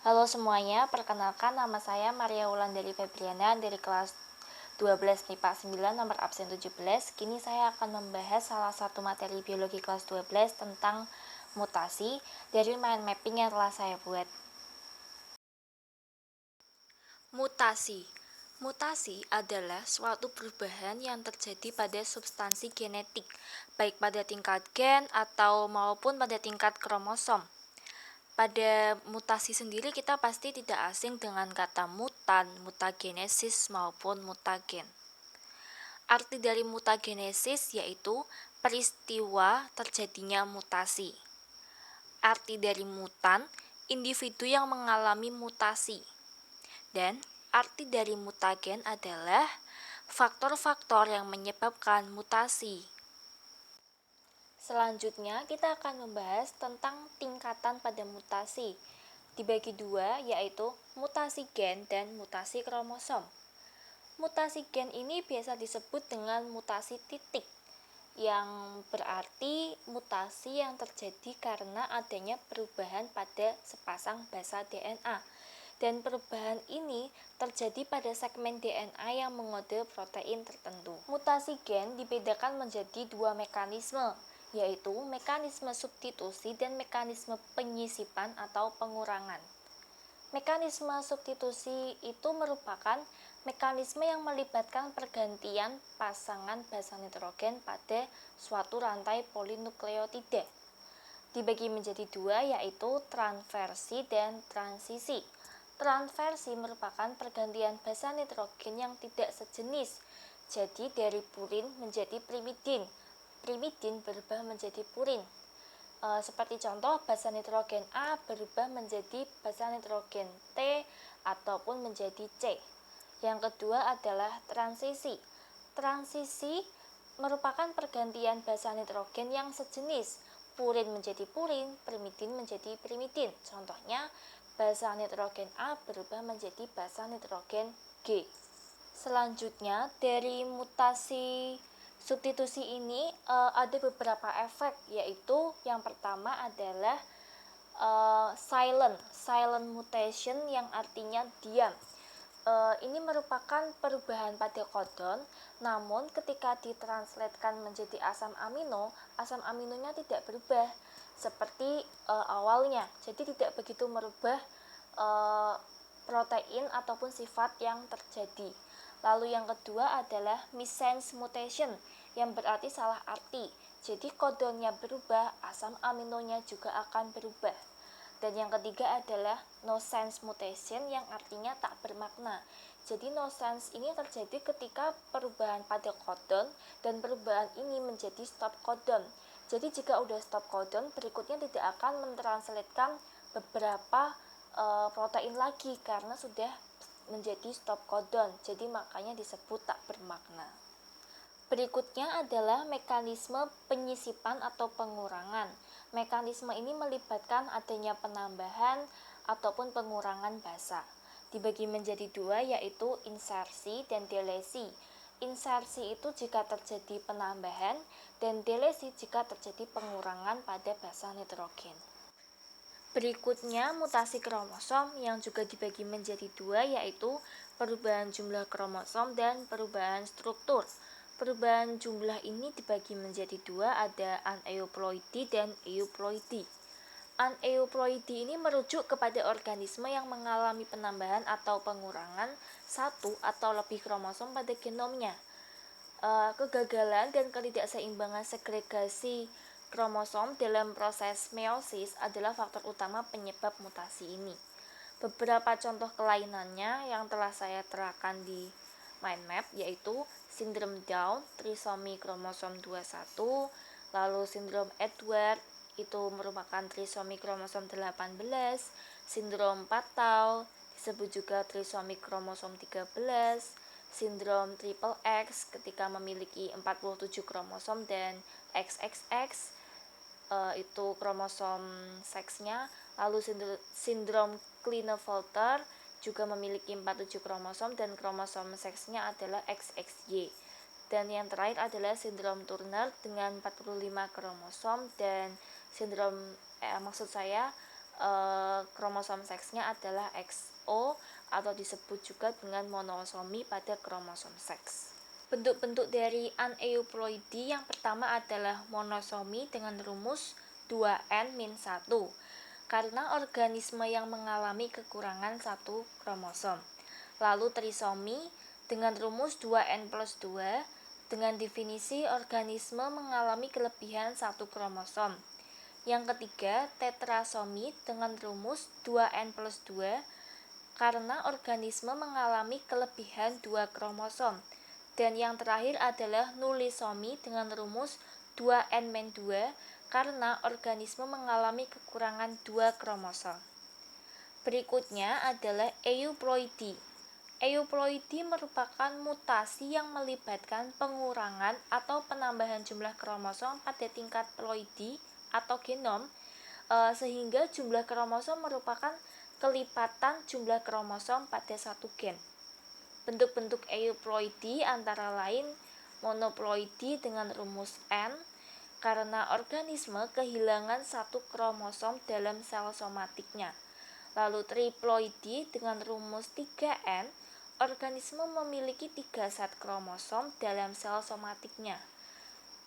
Halo semuanya, perkenalkan nama saya Maria Wulandari Febriana dari kelas 12 MIPA 9 nomor absen 17. Kini saya akan membahas salah satu materi biologi kelas 12 tentang mutasi dari mind mapping yang telah saya buat. Mutasi. Mutasi adalah suatu perubahan yang terjadi pada substansi genetik, baik pada tingkat gen atau maupun pada tingkat kromosom. Pada mutasi sendiri kita pasti tidak asing dengan kata mutan, mutagenesis maupun mutagen. Arti dari mutagenesis yaitu peristiwa terjadinya mutasi. Arti dari mutan, individu yang mengalami mutasi. Dan arti dari mutagen adalah faktor-faktor yang menyebabkan mutasi. Selanjutnya kita akan membahas tentang tingkatan pada mutasi. Dibagi dua, yaitu mutasi gen dan mutasi kromosom. Mutasi gen ini biasa disebut dengan mutasi titik, yang berarti mutasi yang terjadi karena adanya perubahan pada sepasang basa DNA. Dan perubahan ini terjadi pada segmen DNA yang mengode protein tertentu. Mutasi gen dibedakan menjadi dua mekanisme, yaitu mekanisme substitusi dan mekanisme penyisipan atau pengurangan. Mekanisme substitusi itu merupakan mekanisme yang melibatkan pergantian pasangan basa nitrogen pada suatu rantai polinukleotida. Dibagi menjadi dua, yaitu transversi dan transisi. Transversi merupakan pergantian basa nitrogen yang tidak sejenis, jadi dari purin menjadi primidin. Primidin berubah menjadi purin. Seperti contoh, basa nitrogen A berubah menjadi basa nitrogen T ataupun menjadi C. Yang kedua adalah transisi. Transisi merupakan pergantian basa nitrogen yang sejenis. Purin menjadi purin, primidin menjadi primidin. Contohnya, basa nitrogen A berubah menjadi basa nitrogen G. Selanjutnya, dari mutasi substitusi ini ada beberapa efek, yaitu yang pertama adalah silent mutation yang artinya diam. Ini merupakan perubahan pada kodon, namun ketika ditranslatekan menjadi asam aminonya tidak berubah seperti awalnya, jadi tidak begitu merubah protein ataupun sifat yang terjadi. Lalu yang kedua adalah missense mutation, yang berarti salah arti. Jadi kodonnya berubah, asam aminonya juga akan berubah. Dan yang ketiga adalah no sense mutation, yang artinya tak bermakna. Jadi no sense ini terjadi ketika perubahan pada kodon dan perubahan ini menjadi stop kodon. Jadi jika udah stop kodon, berikutnya tidak akan mentranslatekan beberapa protein lagi karena sudah menjadi stop kodon. Jadi makanya disebut tak bermakna. Berikutnya adalah mekanisme penyisipan atau pengurangan. Mekanisme ini melibatkan adanya penambahan ataupun pengurangan basa. Dibagi menjadi dua, yaitu insersi dan delesi. Insersi itu jika terjadi penambahan dan delesi jika terjadi pengurangan pada basa nitrogen. Berikutnya mutasi kromosom yang juga dibagi menjadi dua, yaitu perubahan jumlah kromosom dan perubahan struktur. Perubahan jumlah ini dibagi menjadi dua, ada aneuploidi dan euploidi. Aneuploidi ini merujuk kepada organisme yang mengalami penambahan atau pengurangan satu atau lebih kromosom pada genomnya. Kegagalan dan ketidakseimbangan segregasi kromosom dalam proses meiosis adalah faktor utama penyebab mutasi ini. Beberapa contoh kelainannya yang telah saya terangkan di mind map yaitu sindrom Down, trisomi kromosom 21, lalu sindrom Edward itu merupakan trisomi kromosom 18, sindrom Patau disebut juga trisomi kromosom 13, sindrom triple X ketika memiliki 47 kromosom dan XXX itu kromosom seksnya. Lalu sindrom Klinefelter juga memiliki 47 kromosom dan kromosom seksnya adalah XXY. Dan yang terakhir adalah sindrom Turner dengan 45 kromosom dan sindrom kromosom seksnya adalah XO atau disebut juga dengan monosomi pada kromosom seks. Bentuk-bentuk dari aneuploidi yang pertama adalah monosomi dengan rumus 2n-1 karena organisme yang mengalami kekurangan satu kromosom. Lalu trisomi dengan rumus 2n+2 dengan definisi organisme mengalami kelebihan satu kromosom. Yang ketiga, tetrasomi dengan rumus 2n+2 karena organisme mengalami kelebihan 2 kromosom. Dan yang terakhir adalah nulisomi dengan rumus 2n-2 karena organisme mengalami kekurangan 2 kromosom. Berikutnya adalah euploidi. Euploidi merupakan mutasi yang melibatkan pengurangan atau penambahan jumlah kromosom pada tingkat ploidi atau genom, sehingga jumlah kromosom merupakan kelipatan jumlah kromosom pada satu gen. Bentuk-bentuk euploidi antara lain monoploidi dengan rumus N karena organisme kehilangan satu kromosom dalam sel somatiknya. Lalu triploidi dengan rumus 3N, organisme memiliki 3 set kromosom dalam sel somatiknya.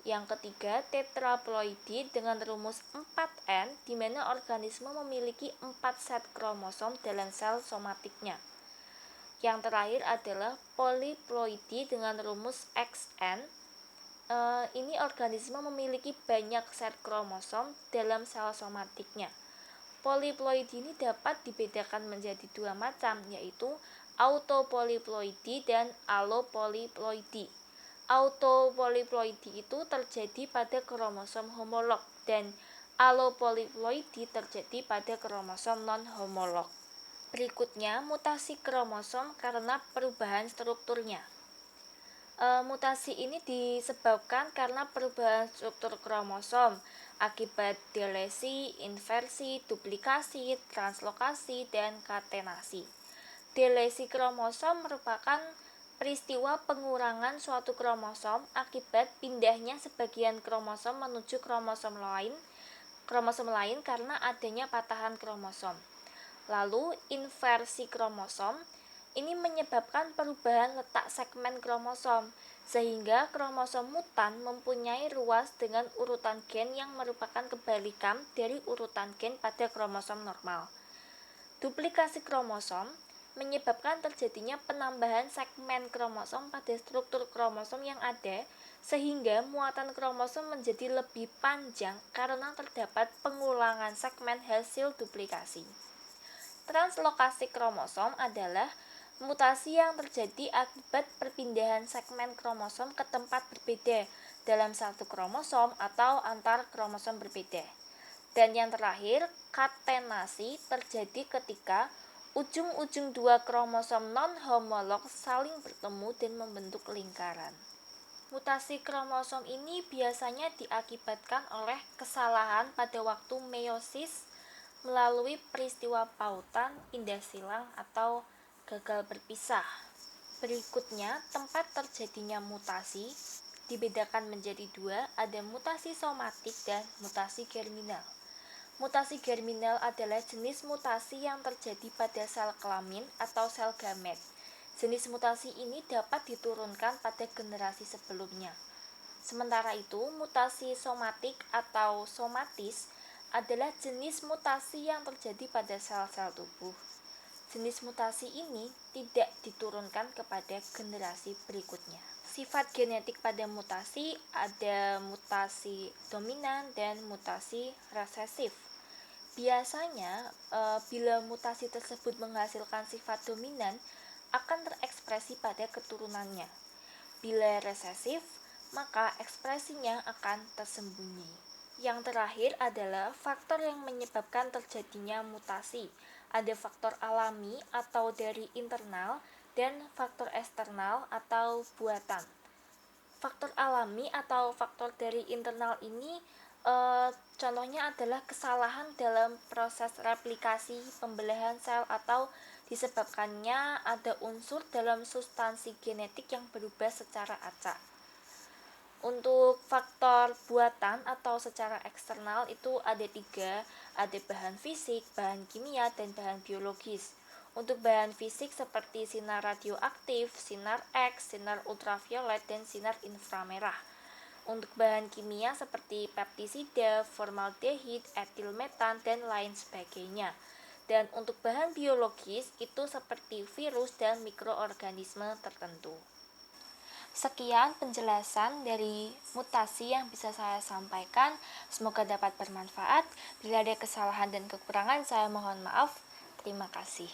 Yang ketiga, tetraploidi dengan rumus 4N, di mana organisme memiliki 4 set kromosom dalam sel somatiknya. Yang terakhir adalah polyploidi dengan rumus XN. Ini organisme memiliki banyak set kromosom dalam sel somatiknya. Polyploidi ini dapat dibedakan menjadi dua macam, yaitu autopolyploidi dan allopolyploidi. Autopolyploidi itu terjadi pada kromosom homolog dan allopolyploidi terjadi pada kromosom non-homolog. Berikutnya, mutasi kromosom karena perubahan strukturnya. Mutasi ini disebabkan karena perubahan struktur kromosom akibat delesi, inversi, duplikasi, translokasi, dan katenasi. Delesi kromosom merupakan peristiwa pengurangan suatu kromosom akibat pindahnya sebagian kromosom menuju kromosom lain karena adanya patahan kromosom. Lalu inversi kromosom ini menyebabkan perubahan letak segmen kromosom, sehingga kromosom mutan mempunyai ruas dengan urutan gen yang merupakan kebalikan dari urutan gen pada kromosom normal. Duplikasi kromosom menyebabkan terjadinya penambahan segmen kromosom pada struktur kromosom yang ada, sehingga muatan kromosom menjadi lebih panjang karena terdapat pengulangan segmen hasil duplikasi. Translokasi kromosom adalah mutasi yang terjadi akibat perpindahan segmen kromosom ke tempat berbeda dalam satu kromosom atau antar kromosom berbeda. Dan yang terakhir, katenasi terjadi ketika ujung-ujung dua kromosom non-homolog saling bertemu dan membentuk lingkaran. Mutasi kromosom ini biasanya diakibatkan oleh kesalahan pada waktu meiosis melalui peristiwa pautan, pindah silang, atau gagal berpisah. Berikutnya, tempat terjadinya mutasi dibedakan menjadi dua, ada mutasi somatik dan mutasi germinal. Mutasi germinal adalah jenis mutasi yang terjadi pada sel kelamin atau sel gamet. Jenis mutasi ini dapat diturunkan pada generasi sebelumnya. Sementara itu, mutasi somatik atau somatis adalah jenis mutasi yang terjadi pada sel-sel tubuh. Jenis mutasi ini tidak diturunkan kepada generasi berikutnya. Sifat genetik pada mutasi ada mutasi dominan dan mutasi resesif. Biasanya, bila mutasi tersebut menghasilkan sifat dominan, akan terekspresi pada keturunannya. Bila resesif, maka ekspresinya akan tersembunyi. Yang terakhir adalah faktor yang menyebabkan terjadinya mutasi. Ada faktor alami atau dari internal dan faktor eksternal atau buatan. Faktor alami atau faktor dari internal ini contohnya adalah kesalahan dalam proses replikasi pembelahan sel atau disebabkannya ada unsur dalam substansi genetik yang berubah secara acak. Untuk faktor buatan atau secara eksternal itu ada tiga, ada bahan fisik, bahan kimia, dan bahan biologis. Untuk bahan fisik seperti sinar radioaktif, sinar X, sinar ultraviolet, dan sinar inframerah. Untuk bahan kimia seperti peptisida, formaldehid, etil metan, dan lain sebagainya. Dan untuk bahan biologis itu seperti virus dan mikroorganisme tertentu. Sekian penjelasan dari mutasi yang bisa saya sampaikan. Semoga dapat bermanfaat. Bila ada kesalahan dan kekurangan, saya mohon maaf. Terima kasih.